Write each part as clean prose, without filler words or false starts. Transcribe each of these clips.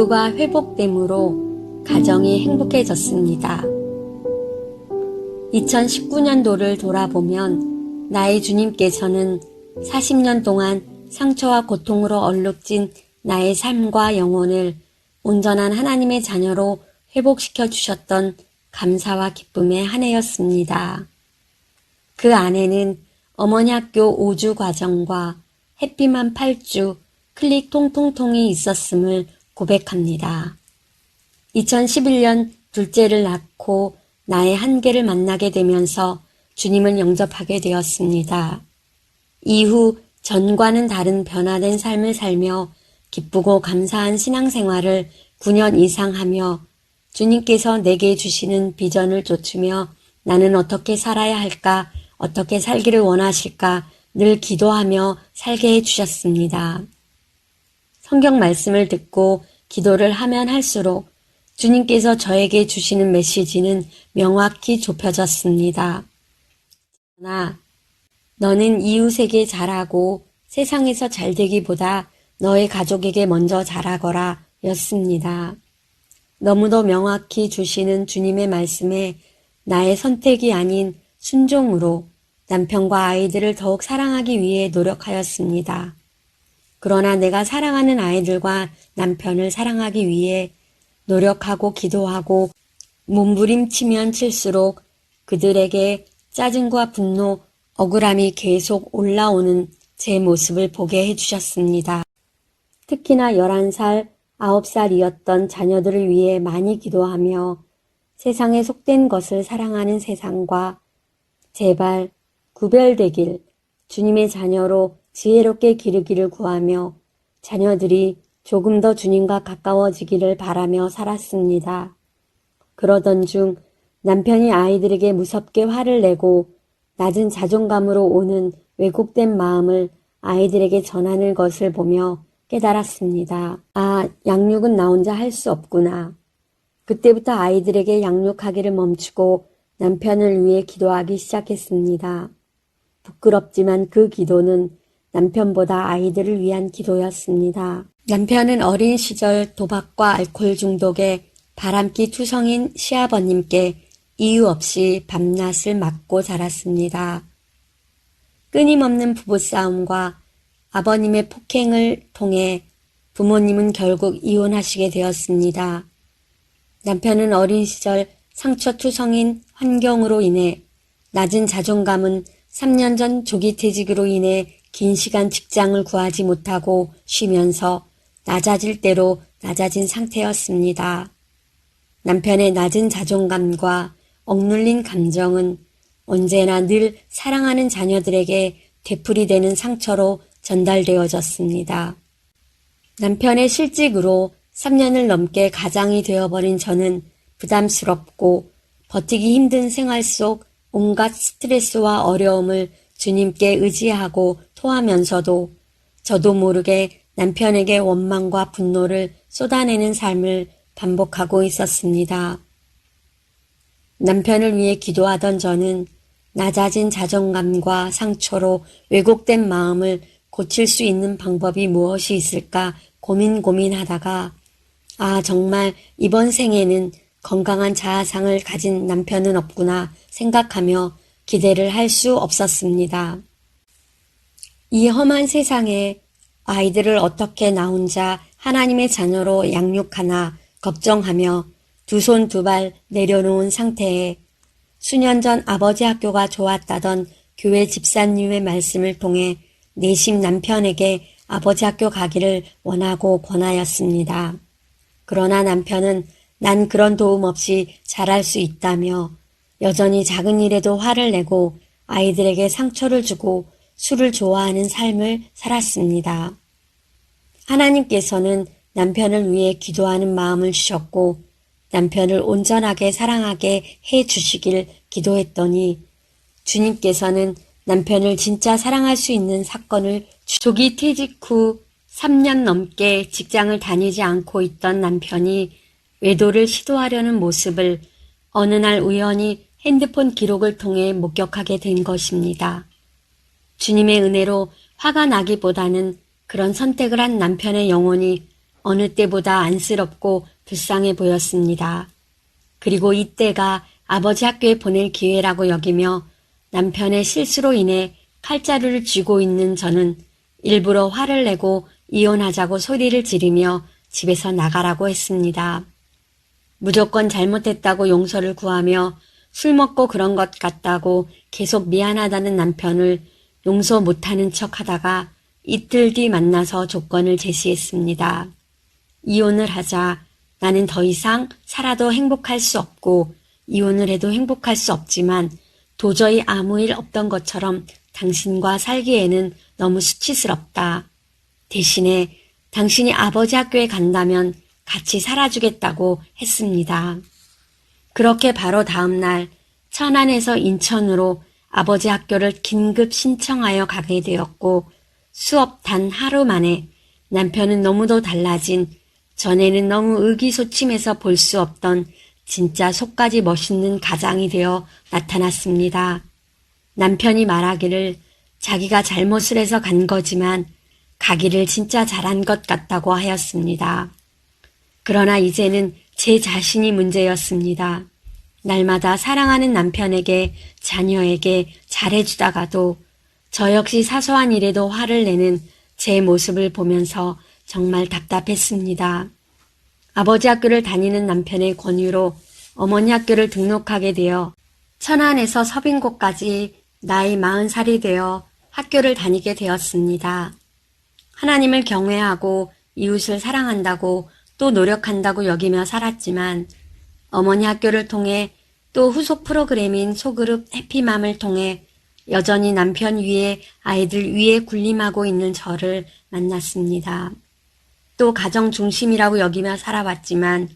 기쁘가 회복됨으로 가정이 행복해졌습니다. 2019년도를 돌아보면 나의 주님께서는 40년 동안 상처와 고통으로 얼룩진 나의 삶과 영혼을 온전한 하나님의 자녀로 회복시켜 주셨던 감사와 기쁨의 한 해였습니다. 그 안에는 어머니 학교 5주 과정과 햇빛만 8주 클릭 통통통이 있었음을 고백합니다. 2011년 둘째를 낳고 나의 한계를 만나게 되면서 주님을 영접하게 되었습니다. 이후 전과는 다른 변화된 삶을 살며 기쁘고 감사한 신앙생활을 9년 이상 하며 주님께서 내게 주시는 비전을 쫓으며 나는 어떻게 살아야 할까, 어떻게 살기를 원하실까 늘 기도하며 살게 해주셨습니다. 성경 말씀을 듣고 기도를 하면 할수록 주님께서 저에게 주시는 메시지는 명확히 좁혀졌습니다. 너는 이웃에게 잘하고 세상에서 잘되기보다 너의 가족에게 먼저 잘하거라 였습니다. 너무도 명확히 주시는 주님의 말씀에 나의 선택이 아닌 순종으로 남편과 아이들을 더욱 사랑하기 위해 노력하였습니다. 그러나 내가 사랑하는 아이들과 남편을 사랑하기 위해 노력하고 기도하고 몸부림치면 칠수록 그들에게 짜증과 분노, 억울함이 계속 올라오는 제 모습을 보게 해주셨습니다. 특히나 11살, 9살이었던 자녀들을 위해 많이 기도하며 세상에 속된 것을 사랑하는 세상과 제발 구별되길 주님의 자녀로 지혜롭게 기르기를 구하며 자녀들이 조금 더 주님과 가까워지기를 바라며 살았습니다. 그러던 중 남편이 아이들에게 무섭게 화를 내고 낮은 자존감으로 오는 왜곡된 마음을 아이들에게 전하는 것을 보며 깨달았습니다. 아, 양육은 나 혼자 할 수 없구나. 그때부터 아이들에게 양육하기를 멈추고 남편을 위해 기도하기 시작했습니다. 부끄럽지만 그 기도는 남편보다 아이들을 위한 기도였습니다. 남편은 어린 시절 도박과 알코올 중독에 바람기 투성인 시아버님께 이유 없이 밤낮을 맞고 자랐습니다. 끊임없는 부부싸움과 아버님의 폭행을 통해 부모님은 결국 이혼하시게 되었습니다. 남편은 어린 시절 상처투성인 환경으로 인해 낮은 자존감은 3년 전 조기퇴직으로 인해 긴 시간 직장을 구하지 못하고 쉬면서 낮아질 대로 낮아진 상태였습니다. 남편의 낮은 자존감과 억눌린 감정은 언제나 늘 사랑하는 자녀들에게 되풀이되는 상처로 전달되어졌습니다. 남편의 실직으로 3년을 넘게 가장이 되어버린 저는 부담스럽고 버티기 힘든 생활 속 온갖 스트레스와 어려움을 주님께 의지하고 토하면서도 저도 모르게 남편에게 원망과 분노를 쏟아내는 삶을 반복하고 있었습니다. 남편을 위해 기도하던 저는 낮아진 자존감과 상처로 왜곡된 마음을 고칠 수 있는 방법이 무엇이 있을까 고민하다가 정말 이번 생에는 건강한 자아상을 가진 남편은 없구나 생각하며 기대를 할 수 없었습니다. 이 험한 세상에 아이들을 어떻게 나 혼자 하나님의 자녀로 양육하나 걱정하며 두 손 두 발 내려놓은 상태에 수년 전 아버지 학교가 좋았다던 교회 집사님의 말씀을 통해 내심 남편에게 아버지 학교 가기를 원하고 권하였습니다. 그러나 남편은 난 그런 도움 없이 잘할 수 있다며 여전히 작은 일에도 화를 내고 아이들에게 상처를 주고 술을 좋아하는 삶을 살았습니다. 하나님께서는 남편을 위해 기도하는 마음을 주셨고 남편을 온전하게 사랑하게 해 주시길 기도했더니 주님께서는 남편을 진짜 사랑할 수 있는 사건을 조기 퇴직 후 3년 넘게 직장을 다니지 않고 있던 남편이 외도를 시도하려는 모습을 어느 날 우연히 핸드폰 기록을 통해 목격하게 된 것입니다. 주님의 은혜로 화가 나기보다는 그런 선택을 한 남편의 영혼이 어느 때보다 안쓰럽고 불쌍해 보였습니다. 그리고 이때가 아버지 학교에 보낼 기회라고 여기며 남편의 실수로 인해 칼자루를 쥐고 있는 저는 일부러 화를 내고 이혼하자고 소리를 지르며 집에서 나가라고 했습니다. 무조건 잘못했다고 용서를 구하며 술 먹고 그런 것 같다고 계속 미안하다는 남편을 용서 못하는 척 하다가 이틀 뒤 만나서 조건을 제시했습니다. 이혼을 하자. 나는 더 이상 살아도 행복할 수 없고 이혼을 해도 행복할 수 없지만 도저히 아무 일 없던 것처럼 당신과 살기에는 너무 수치스럽다. 대신에 당신이 아버지 학교에 간다면 같이 살아주겠다고 했습니다. 그렇게 바로 다음 날 천안에서 인천으로 아버지 학교를 긴급 신청하여 가게 되었고 수업 단 하루 만에 남편은 너무도 달라진 전에는 너무 의기소침해서 볼 수 없던 진짜 속까지 멋있는 가장이 되어 나타났습니다. 남편이 말하기를 자기가 잘못을 해서 간 거지만 가기를 진짜 잘한 것 같다고 하였습니다. 그러나 이제는 제 자신이 문제였습니다. 날마다 사랑하는 남편에게 자녀에게 잘해주다가도 저 역시 사소한 일에도 화를 내는 제 모습을 보면서 정말 답답했습니다. 아버지 학교를 다니는 남편의 권유로 어머니 학교를 등록하게 되어 천안에서 서빙고까지 나이 40살이 되어 학교를 다니게 되었습니다. 하나님을 경외하고 이웃을 사랑한다고 또 노력한다고 여기며 살았지만 어머니 학교를 통해 또 후속 프로그램인 소그룹 해피맘을 통해 여전히 남편 위에 아이들 위에 군림하고 있는 저를 만났습니다. 또 가정 중심이라고 여기며 살아왔지만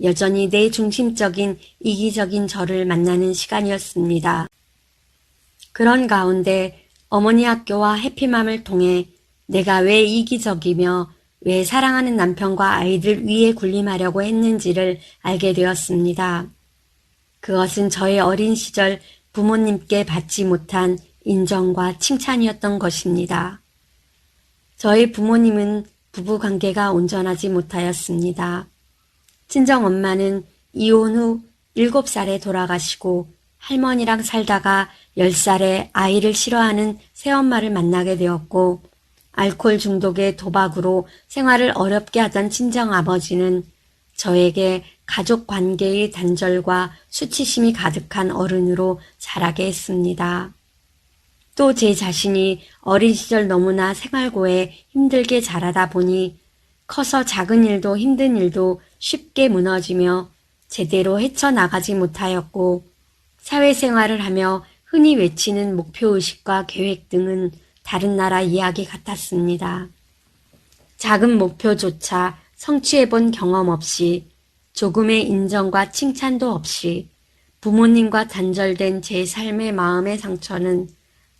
여전히 내 중심적인 이기적인 저를 만나는 시간이었습니다. 그런 가운데 어머니 학교와 해피맘을 통해 내가 왜 이기적이며 왜 사랑하는 남편과 아이들 위에 군림하려고 했는지를 알게 되었습니다. 그것은 저의 어린 시절 부모님께 받지 못한 인정과 칭찬이었던 것입니다. 저희 부모님은 부부관계가 온전하지 못하였습니다. 친정엄마는 이혼 후 7살에 돌아가시고 할머니랑 살다가 10살에 아이를 싫어하는 새엄마를 만나게 되었고 알코올 중독의 도박으로 생활을 어렵게 하던 친정아버지는 저에게 가족 관계의 단절과 수치심이 가득한 어른으로 자라게 했습니다. 또 제 자신이 어린 시절 너무나 생활고에 힘들게 자라다 보니 커서 작은 일도 힘든 일도 쉽게 무너지며 제대로 헤쳐나가지 못하였고 사회생활을 하며 흔히 외치는 목표의식과 계획 등은 다른 나라 이야기 같았습니다. 작은 목표조차 성취해본 경험 없이 조금의 인정과 칭찬도 없이 부모님과 단절된 제 삶의 마음의 상처는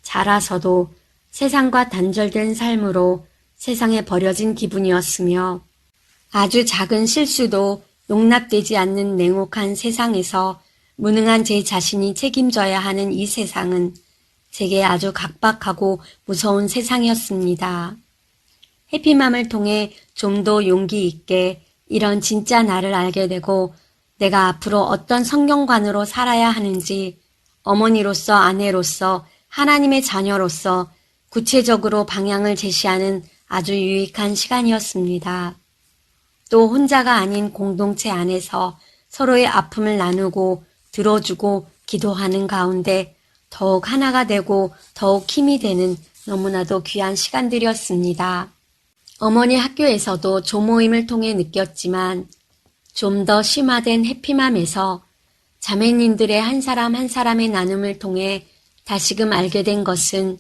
자라서도 세상과 단절된 삶으로 세상에 버려진 기분이었으며 아주 작은 실수도 용납되지 않는 냉혹한 세상에서 무능한 제 자신이 책임져야 하는 이 세상은 제게 아주 각박하고 무서운 세상이었습니다. 해피맘을 통해 좀 더 용기 있게 이런 진짜 나를 알게 되고 내가 앞으로 어떤 성경관으로 살아야 하는지 어머니로서 아내로서 하나님의 자녀로서 구체적으로 방향을 제시하는 아주 유익한 시간이었습니다. 또 혼자가 아닌 공동체 안에서 서로의 아픔을 나누고 들어주고 기도하는 가운데 더욱 하나가 되고 더욱 힘이 되는 너무나도 귀한 시간들이었습니다. 어머니 학교에서도 조모임을 통해 느꼈지만 좀 더 심화된 해피맘에서 자매님들의 한 사람 한 사람의 나눔을 통해 다시금 알게 된 것은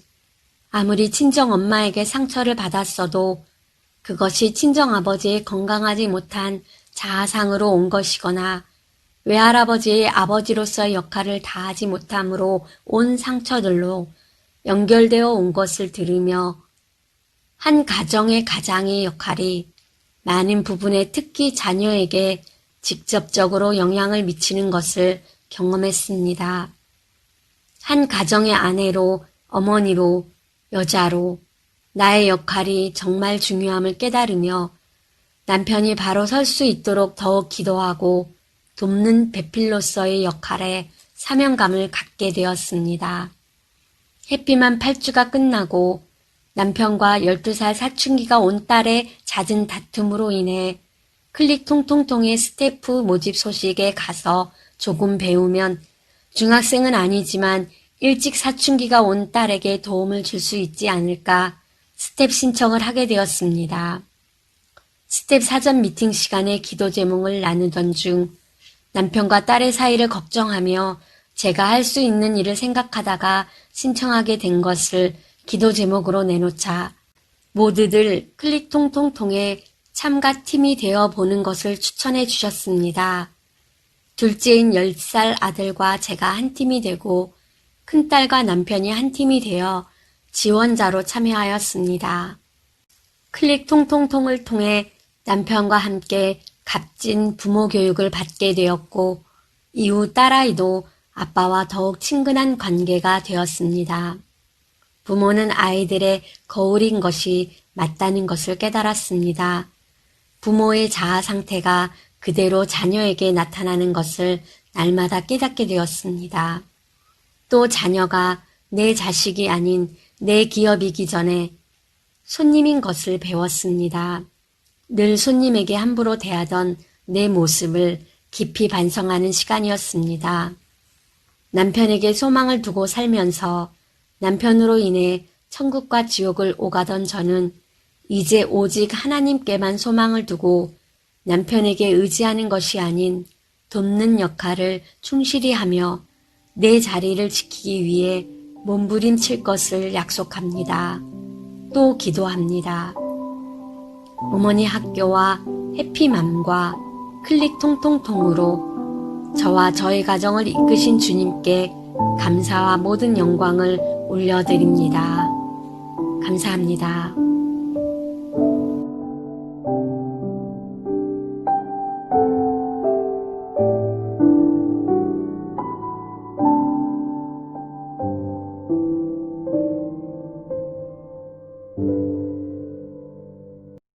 아무리 친정엄마에게 상처를 받았어도 그것이 친정아버지의 건강하지 못한 자아상으로 온 것이거나 외할아버지의 아버지로서의 역할을 다하지 못함으로 온 상처들로 연결되어 온 것을 들으며 한 가정의 가장의 역할이 많은 부분에 특히 자녀에게 직접적으로 영향을 미치는 것을 경험했습니다. 한 가정의 아내로, 어머니로, 여자로 나의 역할이 정말 중요함을 깨달으며 남편이 바로 설 수 있도록 더욱 기도하고 돕는 배필로서의 역할에 사명감을 갖게 되었습니다. 해피만 8주가 끝나고 남편과 12살 사춘기가 온 딸의 잦은 다툼으로 인해 클릭 통통통의 스태프 모집 소식에 가서 조금 배우면 중학생은 아니지만 일찍 사춘기가 온 딸에게 도움을 줄 수 있지 않을까 스텝 신청을 하게 되었습니다. 스텝 사전 미팅 시간에 기도 제목을 나누던 중 남편과 딸의 사이를 걱정하며 제가 할 수 있는 일을 생각하다가 신청하게 된 것을 기도 제목으로 내놓자 모두들 클릭 통통통의 참가팀이 되어 보는 것을 추천해 주셨습니다. 둘째인 10살 아들과 제가 한 팀이 되고 큰딸과 남편이 한 팀이 되어 지원자로 참여하였습니다. 클릭 통통통을 통해 남편과 함께 값진 부모 교육을 받게 되었고 이후 딸아이도 아빠와 더욱 친근한 관계가 되었습니다. 부모는 아이들의 거울인 것이 맞다는 것을 깨달았습니다. 부모의 자아 상태가 그대로 자녀에게 나타나는 것을 날마다 깨닫게 되었습니다. 또 자녀가 내 자식이 아닌 내 기업이기 전에 손님인 것을 배웠습니다. 늘 손님에게 함부로 대하던 내 모습을 깊이 반성하는 시간이었습니다. 남편에게 소망을 두고 살면서 남편으로 인해 천국과 지옥을 오가던 저는 이제 오직 하나님께만 소망을 두고 남편에게 의지하는 것이 아닌 돕는 역할을 충실히 하며 내 자리를 지키기 위해 몸부림칠 것을 약속합니다. 또 기도합니다. 어머니 학교와 해피맘과 클릭 통통통으로 저와 저의 가정을 이끄신 주님께 감사와 모든 영광을 올려드립니다. 감사합니다.